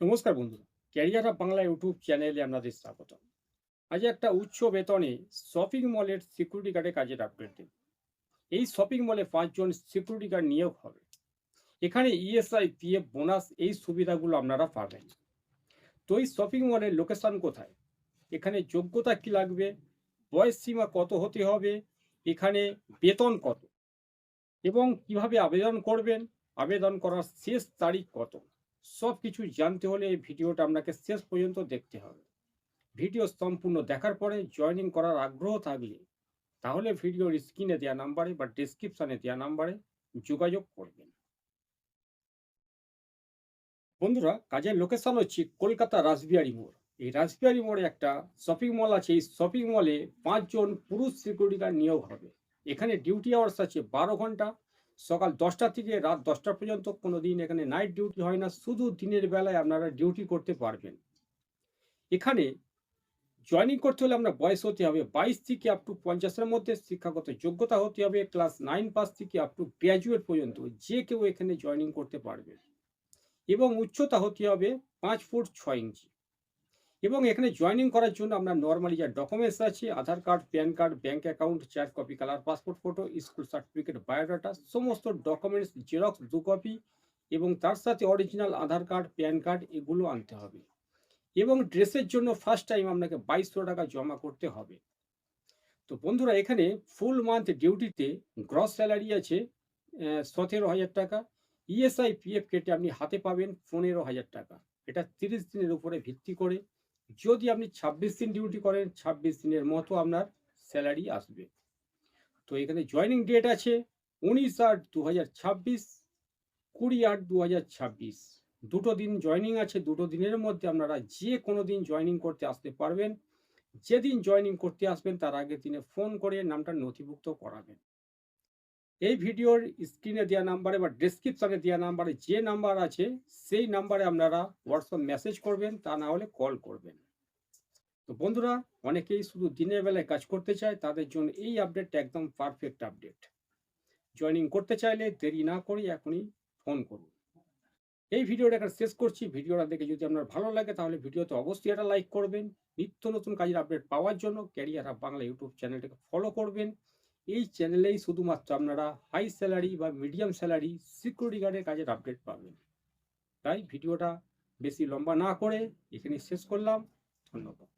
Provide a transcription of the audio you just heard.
নমস্কার বন্ধুরা, career of Bangla YouTube চ্যানেলে আপনাদের স্বাগত। আজ একটা উচ্চ বেতনে শপিং মলের সিকিউরিটি গার্ডের কাজের আপডেট দিন। এই শপিং মলে 5 জন সিকিউরিটি গার্ড নিয়োগ হবে। এখানে ইএসআই, পিএফ, বোনাস এই সুবিধাগুলো আপনারা পাবেন। তো এই শপিং মলের লোকেশন কোথায়, এখানে যোগ্যতা কি লাগবে, বয়স সীমা কত হতে হবে, এখানে বেতন কত এবং কিভাবে আবেদন করবেন, আবেদন করার শেষ তারিখ কত, সব কিছু জানতে হলে এই ভিডিওটা আপনাকে শেষ পর্যন্ত দেখতে হবে। ভিডিও সম্পূর্ণ দেখার পরে জয়েনিং করার আগ্রহ থাকলে তাহলে ভিডিওর স্ক্রিনে দেওয়া নাম্বারে বা ডেসক্রিপশনে দেওয়া নাম্বারে যোগাযোগ করবেন। বন্ধুরা, কাজের লোকেশন হচ্ছে কলকাতা রাসবিহারী মোড়। এই রাসবিহারী মোড়ে একটা শপিং মল আছে। এই শপিং মলে 5 জন পুরুষ সিকিউরিটি গার্ড নিয়োগ হবে। এখানে ডিউটি আওয়ার্স আছে 12 ঘন্টা, সকাল 10টা থেকে রাত 10টা পর্যন্ত। কোনো দিন এখানে নাইট ডিউটি হয় না, শুধু দিনের বেলায় আপনারা ডিউটি করতে পারবেন। এখানে জয়েনিং করতে হলে আপনার বয়স হতে হবে 22 থেকে আপ টু 50-এর মধ্যে, শিক্ষাগত যোগ্যতা হতে হবে ক্লাস 9 পাস থেকে আপ টু গ্র্যাজুয়েট পর্যন্ত যে কেউ এখানে জয়েনিং করতে পারবে, এবং উচ্চতা হতে হবে 5 ফুট 6 ইঞ্চি। এবং এখানে জয়েনিং করার জন্য আপনার নর্মালি যা ডকুমেন্টস আছে, Aadhaar card, pan card, bank account, 4 copy colour passport photo, school certificate, biodata, সমস্ত ডকুমেন্টস জেরক্স 2 কপি এবং তার সাথে original Aadhaar card, pan card এগুলো আনতে হবে। এবং ড্রেসের জন্য ফার্স্ট টাইম আপনাকে 2200 টাকা জমা করতে হবে। তো বন্ধুরা, এখানে ফুল মান্থ ডিউটিতে গ্রস স্যালারি আছে 17,000 টাকা। ইএসআই, পিএফ কেটে আপনি হাতে পাবেন 15,000 টাকা। এটা 30 দিনের উপরে ভিত্তি করে। যদি আপনি 26 দিন ডিউটি করেন, 26 দিনের মতো আপনার স্যালারি আসবে। তো এখানে জয়নিং ডেট আছে 19/8/2026, 20/8/2026। দুটো দিন জয়নিং আছে। দুটো দিনের মধ্যে আপনারা যে কোনো দিন জয়নিং করতে আসতে পারবেন। যেদিন জয়েনিং করতে আসবেন তার আগের দিনে ফোন করে নামটা নথিভুক্ত করাবেন। এই ভিডিওর স্ক্রিনে দেওয়া নাম্বারে বা ডেসক্রিপশনে দেওয়া নাম্বারে যে নাম্বার আছে সেই নাম্বারে আপনারা হোয়াটসঅ্যাপ মেসেজ করবেন, তা না হলে কল করবেন। তো বন্ধুরা, অনেকেই শুধু দিনের বেলায় কাজ করতে চায়, তাদের জন্য এই আপডেটটা একদম পারফেক্ট আপডেট। জয়েনিং করতে চাইলে দেরি না করে এখনই ফোন করুন। এই ভিডিওটা এখানে শেষ করছি। ভিডিওটা দেখে যদি আপনার ভালো লাগে তাহলে ভিডিওতে অবশ্যই একটা লাইক করবেন। নিত্য নতুন কাজের আপডেট পাওয়ার জন্য ক্যারিয়ার অফ বাংলা ইউটিউব চ্যানেলটাকে ফলো করবেন। এই চ্যানেলেই শুধুমাত্র আপনারা হাই স্যালারি বা মিডিয়াম স্যালারি সিকিউরিটি গার্ডের কাজের আপডেট পাবেন। তাই ভিডিওটা বেশি লম্বা না করে এখানে শেষ করলাম। ধন্যবাদ।